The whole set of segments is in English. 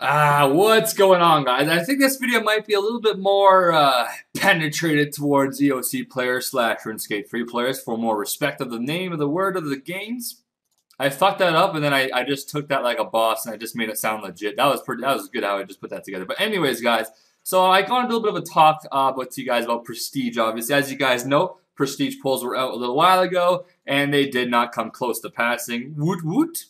What's going on, guys? I think this video might be a little bit more penetrated towards EOC players slash RuneScape 3 players for more respect of the name of the word of the games. I fucked that up and then I just took that like a boss and I just made it sound legit. That was good how I just put that together. But anyways, guys, so I got into a little bit of a talk with you guys about Prestige, obviously. As you guys know, Prestige polls were out a little while ago and they did not come close to passing. Woot woot.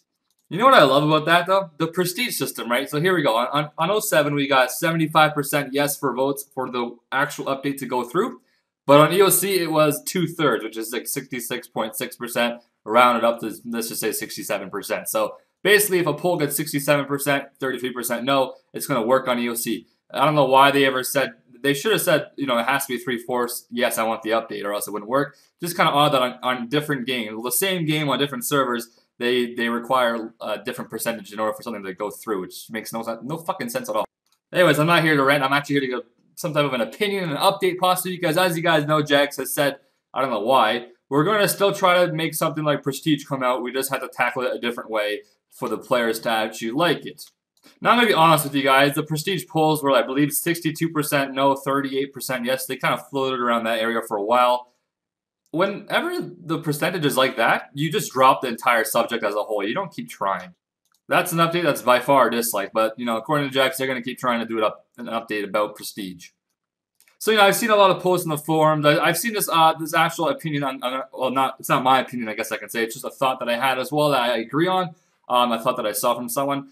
You know what I love about that, though? The prestige system, right? So here we go. On 07, we got 75% yes for votes for the actual update to go through. But on EOC, it was 2/3, which is like 66.6%, rounded up to, let's just say, 67%. So basically, if a poll gets 67%, 33% no, it's going to work on EOC. I don't know why they ever said, they should have said, you know, it has to be 3/4, yes, I want the update, or else it wouldn't work. Just kind of odd that on different games, the same game on different servers, they require a different percentage in order for something to go through, which makes no fucking sense at all. Anyways, I'm not here to rant. I'm actually here to give some type of an opinion and an update possibly because, as you guys know, Jagex has said, I don't know why, we're going to still try to make something like Prestige come out. We just have to tackle it a different way for the players to actually like it. Now, I'm going to be honest with you guys. The Prestige polls were, I believe, 62% no, 38% yes. They kind of floated around that area for a while. Whenever the percentage is like that, you just drop the entire subject as a whole. You don't keep trying. That's an update that's by far a dislike, but, you know, according to Jagex, they're going to keep trying to do an update about Prestige. So, you know, I've seen a lot of posts in the forums. I've seen this actual opinion on well, it's not my opinion, I guess I can say. It's just a thought that I had as well that I agree on. A thought that I saw from someone.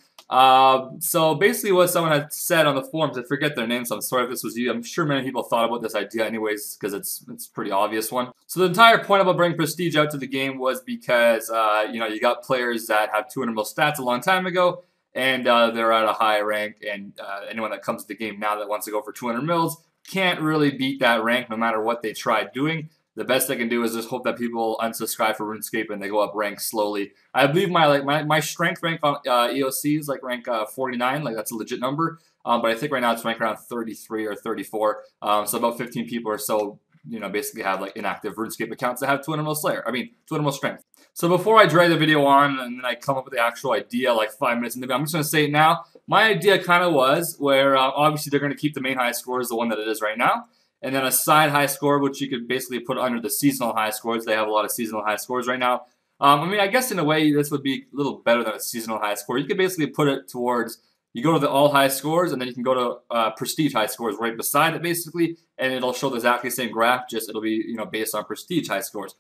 So basically what someone had said on the forums, I forget their name, so I'm sorry if this was you. I'm sure many people thought about this idea anyways, because it's a pretty obvious one. So the entire point about bringing Prestige out to the game was because, you know, you got players that have 200 mil stats a long time ago, and they're at a high rank, and anyone that comes to the game now that wants to go for 200 mils can't really beat that rank no matter what they try doing. The best they can do is just hope that people unsubscribe for RuneScape and they go up rank slowly. I believe my strength rank on EOC is like rank 49, like that's a legit number. But I think right now it's ranked around 33 or 34. So about 15 people or so, you know, basically have like inactive RuneScape accounts that have 200 mil Slayer. 200 mil strength. So before I drag the video on and then I come up with the actual idea like 5 minutes in the video, I'm just going to say it now. My idea kind of was where obviously they're going to keep the main high score as the one that it is right now. And then a side high score, which you could basically put under the seasonal high scores. They have a lot of seasonal high scores right now. I mean, I guess in a way, this would be a little better than a seasonal high score. You could basically put it towards, you go to the all high scores, and then you can go to prestige high scores right beside it, basically, and it'll show the exactly same graph, just it'll be, you know, based on prestige high scores.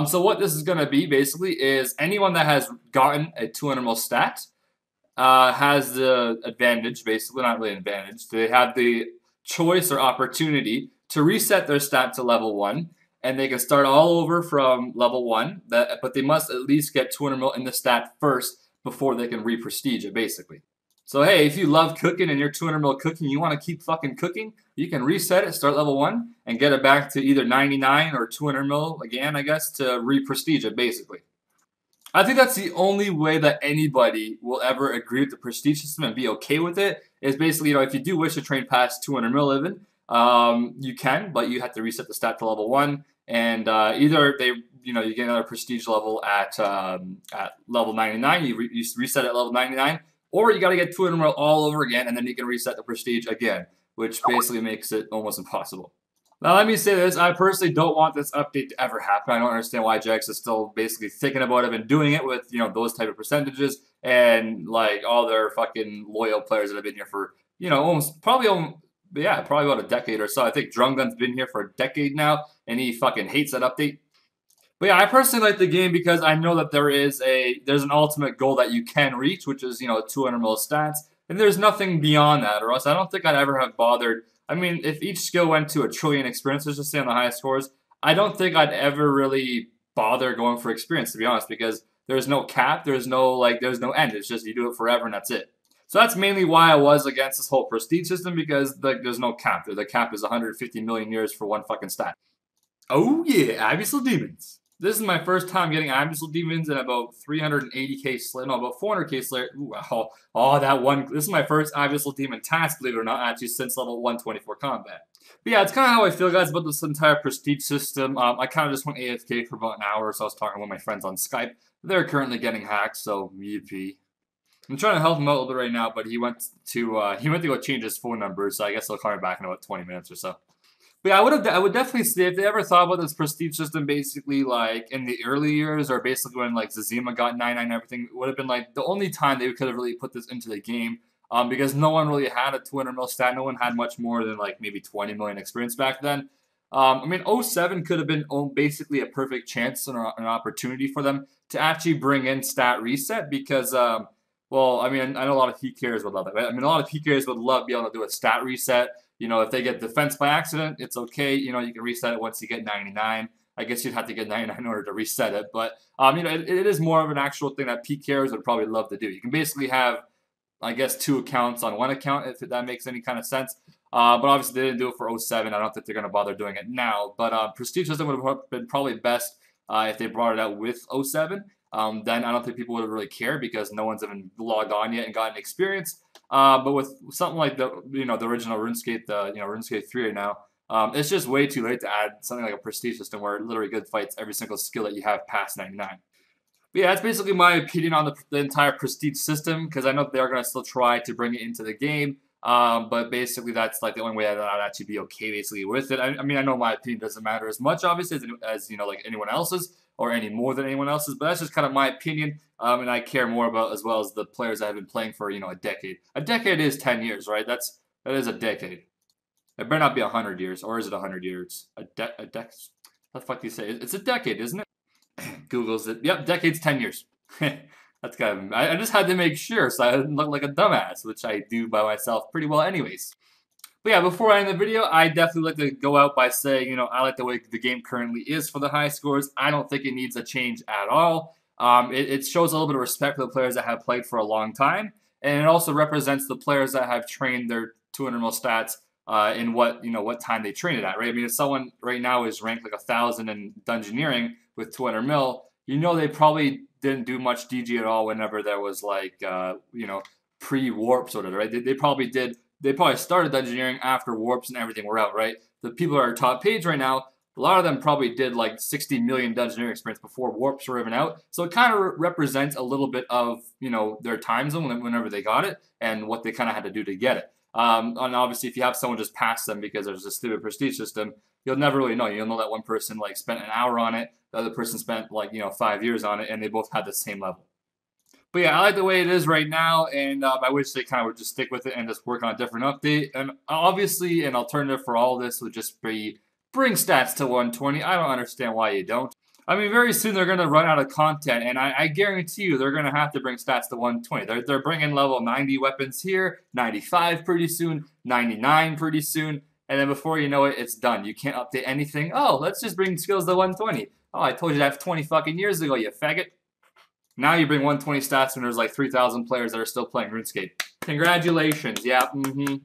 So what this is going to be, basically, is anyone that has gotten a 200 mil stat has the advantage, basically, not really an advantage. They have the choice or opportunity to reset their stat to level 1, and they can start all over from level 1, but they must at least get 200 mil in the stat first before they can re-prestige it, basically. So hey, if you love cooking and you're 200 mil cooking, you want to keep fucking cooking, you can reset it, start level 1, and get it back to either 99 or 200 mil again, I guess, to re-prestige it, basically. I think that's the only way that anybody will ever agree with the prestige system and be okay with it, is basically, you know, if you do wish to train past 200 mil even, you can, but you have to reset the stat to level 1, and either you get another prestige level at level 99, you reset at level 99, or you got to get 200 mil all over again, and then you can reset the prestige again, which basically makes it almost impossible. Now, let me say this. I personally don't want this update to ever happen. I don't understand why Jagex is still basically thinking about it and doing it with, you know, those type of percentages and, like, all their fucking loyal players that have been here for, you know, probably about a decade or so. I think Drumgun's been here for a decade now, and he fucking hates that update. But yeah, I personally like the game because I know that there's an ultimate goal that you can reach, which is, you know, 200 mil stats, and there's nothing beyond that, or else I don't think I'd ever have bothered. I mean, if each skill went to 1 trillion experience, let's just say on the highest scores, I don't think I'd ever really bother going for experience, to be honest, because there's no cap, there's no end. It's just you do it forever and that's it. So that's mainly why I was against this whole prestige system, because there's no cap there. The cap is 150 million years for one fucking stat. Oh yeah, Abyssal Demons. This is my first time getting Abyssal Demons in about 380k Slayer, no, about 400k Slayer. Ooh, that one. This is my first Abyssal Demon task, believe it or not, actually since level 124 combat. But yeah, it's kind of how I feel, guys, about this entire prestige system. I kind of just went AFK for about an hour, so I was talking with my friends on Skype. They're currently getting hacked, so yippee. I'm trying to help him out a little bit right now, but he went to go change his phone number, so I guess he'll call me back in about 20 minutes or so. But yeah, I would definitely say if they ever thought about this prestige system, basically like in the early years, or basically when like Zazima got 99 and everything, would have been like the only time they could have really put this into the game. Because no one really had a 200 mil stat. No one had much more than like maybe 20 million experience back then. I mean, '07 could have been basically a perfect chance and an opportunity for them to actually bring in stat reset because, well, I mean, I know a lot of PKers would love it. Right? I mean, a lot of PKers would love being able to do a stat reset. You know, if they get defense by accident, it's okay. You know, you can reset it once you get 99. I guess you'd have to get 99 in order to reset it. But, you know, it is more of an actual thing that PKers would probably love to do. You can basically have, I guess, 2 accounts on 1 account, if that makes any kind of sense. But obviously, they didn't do it for '07. I don't think they're going to bother doing it now. But Prestige System would have been probably best if they brought it out with '07. Then I don't think people would have really cared because no one's even logged on yet and gotten experience. But with something like the original RuneScape, RuneScape 3 right now, it's just way too late to add something like a Prestige System where it literally good fights every single skill that you have past 99. But yeah, that's basically my opinion on the entire Prestige system, because I know they're going to still try to bring it into the game. But basically, that's like the only way that I'd actually be okay basically with it. I mean, I know my opinion doesn't matter as much, obviously, as you know, like anyone else's, or any more than anyone else's. But that's just kind of my opinion, and I care more about as well as the players that have been playing for a decade. A decade is 10 years, right? That is a decade. It better not be 100 years, or is it 100 years? A decade? What the fuck do you say? It's a decade, isn't it? Google's it. Yep, decade's 10 years. That's kind of. I just had to make sure so I didn't look like a dumbass, which I do by myself pretty well, anyways. But yeah, before I end the video, I definitely like to go out by saying, I like the way the game currently is for the high scores. I don't think it needs a change at all. It shows a little bit of respect for the players that have played for a long time, and it also represents the players that have trained their 200 mil stats in what time they train it at, right? I mean, if someone right now is ranked like 1,000 in Dungeoneering with 200 mil, they probably didn't do much DG at all whenever there was like pre-warp sort of, right? They probably did. They probably started Dungeoneering after warps and everything were out, right? The people at our top page right now, a lot of them probably did like 60 million Dungeoneering experience before warps were even out. So it kind of represents a little bit of their time zone whenever they got it and what they kind of had to do to get it. And obviously, if you have someone just pass them because there's a stupid prestige system, you'll never really know. You'll know that one person like spent an hour on it, the other person spent like 5 years on it, and they both had the same level. But yeah, I like the way it is right now, and I wish they kind of would just stick with it and just work on a different update. And obviously, an alternative for all this would just be bring stats to 120. I don't understand why you don't. I mean, very soon they're going to run out of content, and I guarantee you they're going to have to bring stats to 120. They're bringing level 90 weapons here, 95 pretty soon, 99 pretty soon, and then before you know it, it's done. You can't update anything. Oh, let's just bring skills to 120. Oh, I told you that 20 fucking years ago, you faggot. Now you bring 120 stats when there's like 3,000 players that are still playing RuneScape. Congratulations. Yeah,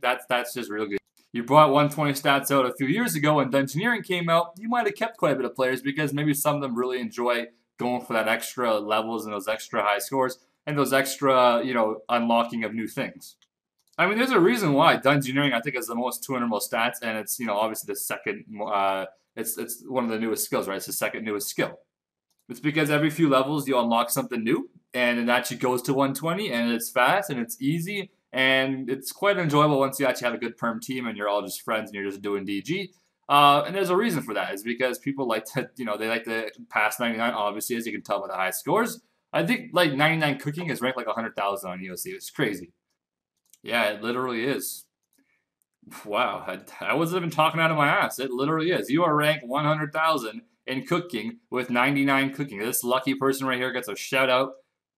that's just real good. You brought 120 stats out a few years ago when Dungeoneering came out, you might have kept quite a bit of players because maybe some of them really enjoy going for that extra levels and those extra high scores and those extra, unlocking of new things. I mean, there's a reason why Dungeoneering, I think, is the most 200 most stats, and it's, obviously the second, it's one of the newest skills, right? It's the second newest skill. It's because every few levels you unlock something new, and it actually goes to 120, and it's fast, and it's easy, and it's quite enjoyable once you actually have a good perm team, and you're all just friends, and you're just doing DG. And there's a reason for that. It's because people like to, they like to pass 99, obviously, as you can tell by the high scores. I think, like, 99 cooking is ranked like 100,000 on EOC. It's crazy. Yeah, it literally is. Wow, I wasn't even talking out of my ass. It literally is. You are ranked 100,000 in cooking with 99 cooking. This lucky person right here gets a shout out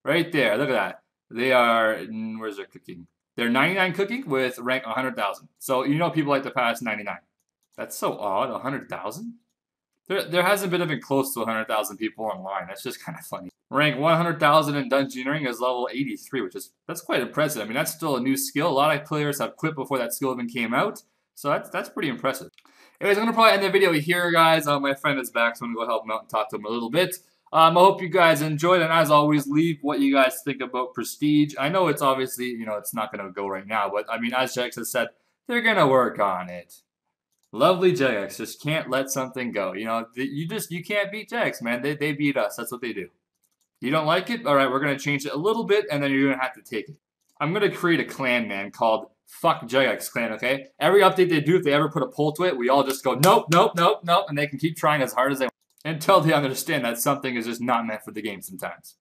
right there. Look at that. They are, where's their cooking? They're 99 cooking with rank 100,000. So people like to pass 99. That's so odd. 100,000? There hasn't been even close to 100,000 people online. That's just kind of funny. Rank 100,000 in Dungeoneering is level 83, that's quite impressive. I mean, that's still a new skill. A lot of players have quit before that skill even came out. So that's pretty impressive. Anyways, I'm going to probably end the video here, guys. My friend is back, so I'm going to go help him out and talk to him a little bit. I hope you guys enjoyed, and as always, leave what you guys think about Prestige. I know it's obviously, it's not going to go right now, but, I mean, as Jagex has said, they're going to work on it. Lovely Jagex, just can't let something go. You can't beat Jagex, man. They beat us. That's what they do. You don't like it? All right, we're going to change it a little bit, and then you're going to have to take it. I'm going to create a clan, man, called Fuck Jagex Clan, okay? Every update they do, if they ever put a poll to it, we all just go, nope, nope, nope, nope, and they can keep trying as hard as they want until they understand that something is just not meant for the game sometimes.